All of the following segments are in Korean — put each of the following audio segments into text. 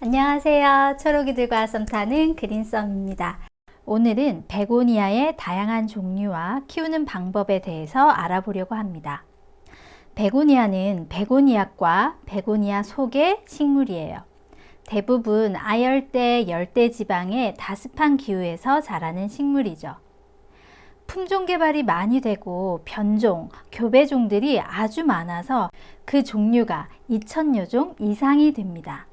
안녕하세요. 초록이들과 썸 타는 그린썸입니다. 오늘은 베고니아의 다양한 종류와 키우는 방법에 대해서 알아보려고 합니다. 베고니아는 베고니아과 베고니아 속의 식물이에요. 대부분 아열대, 열대 지방의 다습한 기후에서 자라는 식물이죠. 품종 개발이 많이 되고 변종, 교배종들이 아주 많아서 그 종류가 2000여 종 이상이 됩니다.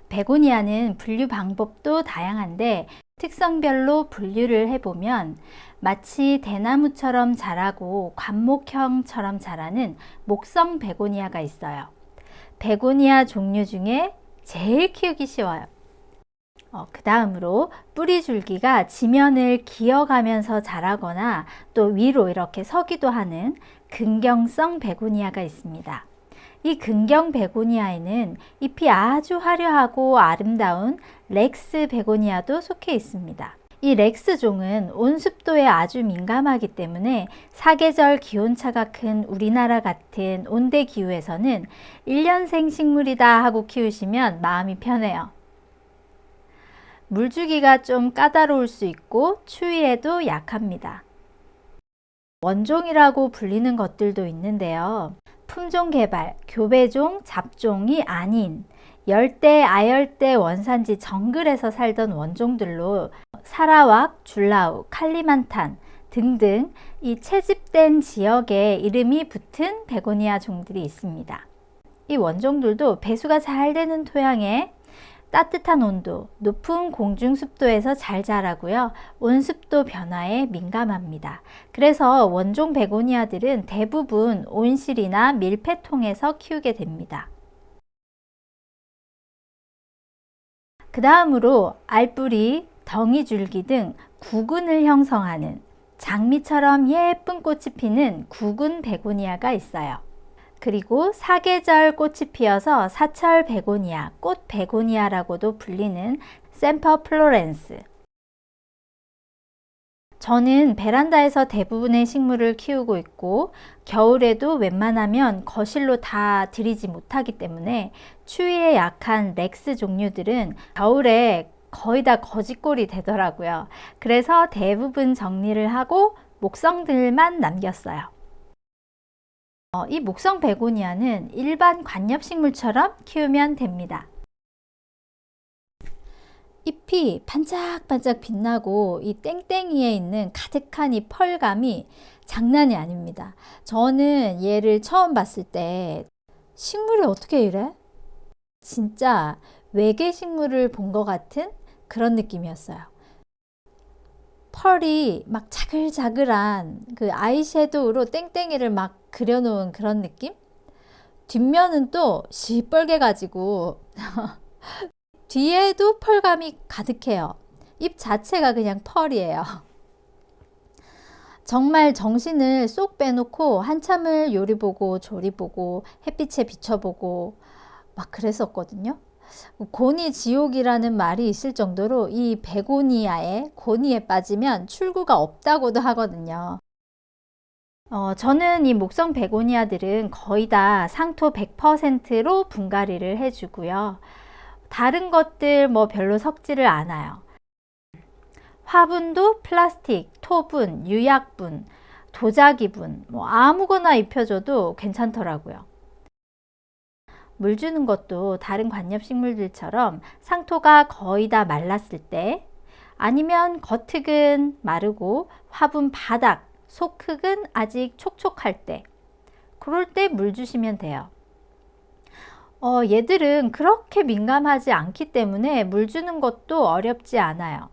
베고니아는 분류 방법도 다양한데 특성별로 분류를 해보면 마치 대나무처럼 자라고 관목형처럼 자라는 목성 베고니아가 있어요. 베고니아 종류 중에 제일 키우기 쉬워요. 그 다음으로 뿌리 줄기가 지면을 기어가면서 자라거나 또 위로 이렇게 서기도 하는 근경성 베고니아가 있습니다. 이 근경 베고니아에는 잎이 아주 화려하고 아름다운 렉스 베고니아도 속해 있습니다. 이 렉스 종은 온습도에 아주 민감하기 때문에 사계절 기온차가 큰 우리나라 같은 온대 기후에서는 1년생 식물이다 하고 키우시면 마음이 편해요. 물주기가 좀 까다로울 수 있고 추위에도 약합니다. 원종이라고 불리는 것들도 있는데요. 품종 개발, 교배종, 잡종이 아닌 열대, 아열대 원산지 정글에서 살던 원종들로 사라왁, 줄라우, 칼리만탄 등등 이 채집된 지역에 이름이 붙은 베고니아 종들이 있습니다. 이 원종들도 배수가 잘 되는 토양에 따뜻한 온도, 높은 공중 습도에서 잘 자라고요. 온습도 변화에 민감합니다. 그래서 원종 베고니아들은 대부분 온실이나 밀폐통에서 키우게 됩니다. 그 다음으로 알뿌리, 덩이줄기 등 구근을 형성하는 장미처럼 예쁜 꽃이 피는 구근 베고니아가 있어요. 그리고 사계절 꽃이 피어서 사철 베고니아, 꽃 베고니아라고도 불리는 샘퍼 플로렌스. 저는 베란다에서 대부분의 식물을 키우고 있고 겨울에도 웬만하면 거실로 다 들이지 못하기 때문에 추위에 약한 렉스 종류들은 겨울에 거의 다 거지꼴이 되더라고요. 그래서 대부분 정리를 하고 목성들만 남겼어요. 이 목성 베고니아는 일반 관엽식물처럼 키우면 됩니다. 잎이 반짝반짝 빛나고 이 땡땡이에 있는 가득한 이 펄감이 장난이 아닙니다. 저는 얘를 처음 봤을 때 식물이 어떻게 이래? 진짜 외계 식물을 본 것 같은 그런 느낌이었어요. 펄이 막 자글자글한 그 아이섀도우로 땡땡이를 막 그려놓은 그런 느낌? 뒷면은 또 시뻘게 가지고 뒤에도 펄감이 가득해요. 잎 자체가 그냥 펄이에요. 정말 정신을 쏙 빼놓고 한참을 요리 보고 조리 보고 햇빛에 비춰보고 막 그랬었거든요. 고니 지옥이라는 말이 있을 정도로 이 베고니아의 고니에 빠지면 출구가 없다고도 하거든요. 저는 이 목성 베고니아들은 거의 다 상토 100%로 분갈이를 해주고요. 다른 것들 뭐 별로 섞지를 않아요. 화분도 플라스틱, 토분, 유약분, 도자기분 뭐 아무거나 입혀줘도 괜찮더라고요. 물 주는 것도 다른 관엽식물들처럼 상토가 거의 다 말랐을 때 아니면 겉흙은 마르고 화분 바닥, 속흙은 아직 촉촉할 때 그럴 때 물 주시면 돼요. 얘들은 그렇게 민감하지 않기 때문에 물 주는 것도 어렵지 않아요.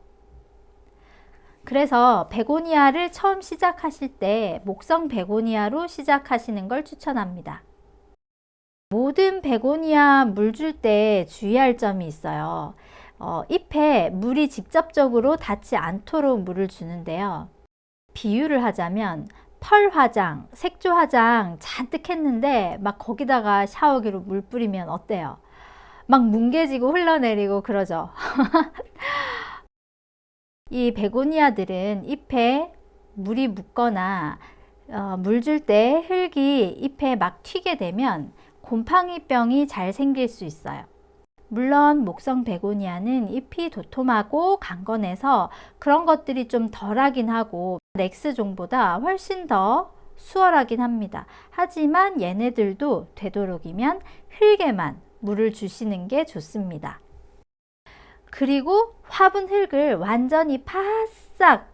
그래서 베고니아를 처음 시작하실 때 목성 베고니아로 시작하시는 걸 추천합니다. 모든 베고니아 물 줄 때 주의할 점이 있어요. 잎에 물이 직접적으로 닿지 않도록 물을 주는데요. 비유를 하자면 펄 화장, 색조 화장 잔뜩 했는데 막 거기다가 샤워기로 물 뿌리면 어때요? 막 뭉개지고 흘러내리고 그러죠. 이 베고니아들은 잎에 물이 묻거나 물 줄 때 흙이 잎에 막 튀게 되면 곰팡이병이 잘 생길 수 있어요. 물론 목성 베고니아는 잎이 도톰하고 강건해서 그런 것들이 좀 덜하긴 하고 렉스종보다 훨씬 더 수월하긴 합니다. 하지만 얘네들도 되도록이면 흙에만 물을 주시는 게 좋습니다. 그리고 화분 흙을 완전히 바싹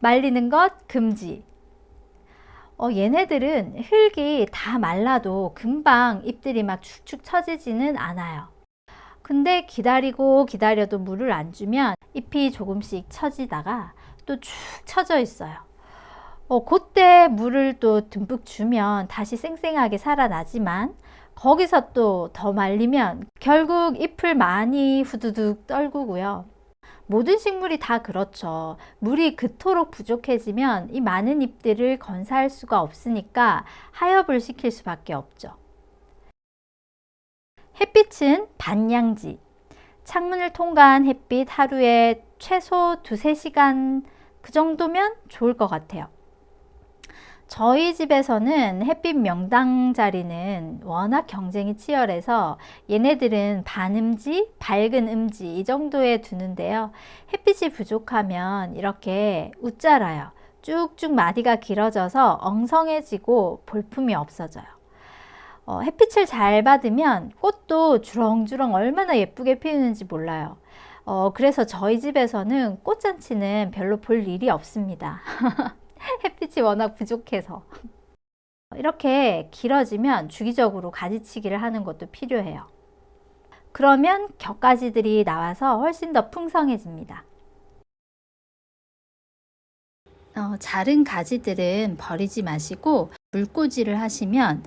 말리는 것 금지. 얘네들은 흙이 다 말라도 금방 잎들이 막 축축 처지지는 않아요. 근데 기다려도 물을 안 주면 잎이 조금씩 처지다가 또 축 처져 있어요. 그때 물을 또 듬뿍 주면 다시 쌩쌩하게 살아나지만 거기서 또 더 말리면 결국 잎을 많이 후두둑 떨구고요. 모든 식물이 다 그렇죠. 물이 그토록 부족해지면 이 많은 잎들을 건사할 수가 없으니까 하엽을 시킬 수밖에 없죠. 햇빛은 반양지. 창문을 통과한 햇빛 하루에 최소 2~3시간 그 정도면 좋을 것 같아요. 저희 집에서는 햇빛 명당 자리는 워낙 경쟁이 치열해서 얘네들은 반음지, 밝은 음지 이 정도에 두는데요. 햇빛이 부족하면 이렇게 웃자라요. 쭉쭉 마디가 길어져서 엉성해지고 볼품이 없어져요. 햇빛을 잘 받으면 꽃도 주렁주렁 얼마나 예쁘게 피우는지 몰라요. 그래서 저희 집에서는 꽃잔치는 별로 볼 일이 없습니다. 햇빛이 워낙 부족해서. 이렇게 길어지면 주기적으로 가지치기를 하는 것도 필요해요. 그러면 격가지들이 나와서 훨씬 더 풍성해집니다. 자른 가지들은 버리지 마시고 물꽂이를 하시면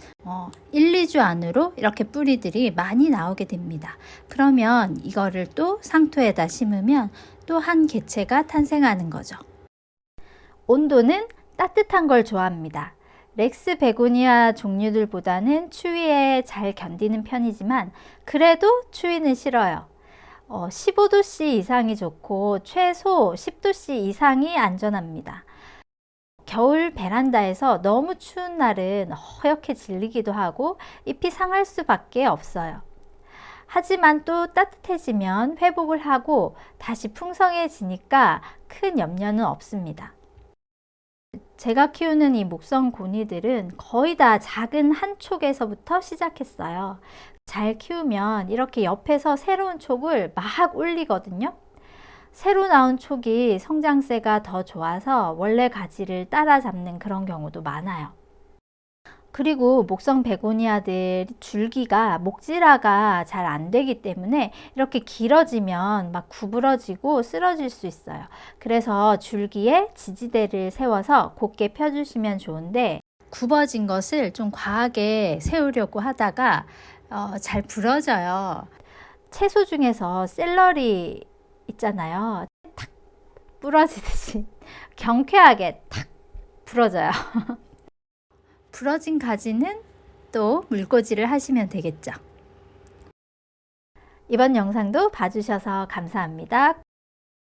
1~2주 안으로 이렇게 뿌리들이 많이 나오게 됩니다. 그러면 이거를 또 상토에다 심으면 또 한 개체가 탄생하는 거죠. 온도는 따뜻한 걸 좋아합니다. 렉스 베고니아 종류들보다는 추위에 잘 견디는 편이지만 그래도 추위는 싫어요. 15도씨 이상이 좋고 최소 10도씨 이상이 안전합니다. 겨울 베란다에서 너무 추운 날은 허옇게 질리기도 하고 잎이 상할 수밖에 없어요. 하지만 또 따뜻해지면 회복을 하고 다시 풍성해지니까 큰 염려는 없습니다. 제가 키우는 이 목성 고니들은 거의 다 작은 한 촉에서부터 시작했어요. 잘 키우면 이렇게 옆에서 새로운 촉을 막 올리거든요. 새로 나온 촉이 성장세가 더 좋아서 원래 가지를 따라잡는 그런 경우도 많아요. 그리고 목성 베고니아들 줄기가 목질화가 잘 안 되기 때문에 이렇게 길어지면 막 구부러지고 쓰러질 수 있어요. 그래서 줄기에 지지대를 세워서 곧게 펴주시면 좋은데 굽어진 것을 좀 과하게 세우려고 하다가 잘 부러져요. 채소 중에서 샐러리 있잖아요. 탁 부러지듯이 경쾌하게 탁 부러져요. 부러진 가지는 또 물꽂이를 하시면 되겠죠. 이번 영상도 봐주셔서 감사합니다.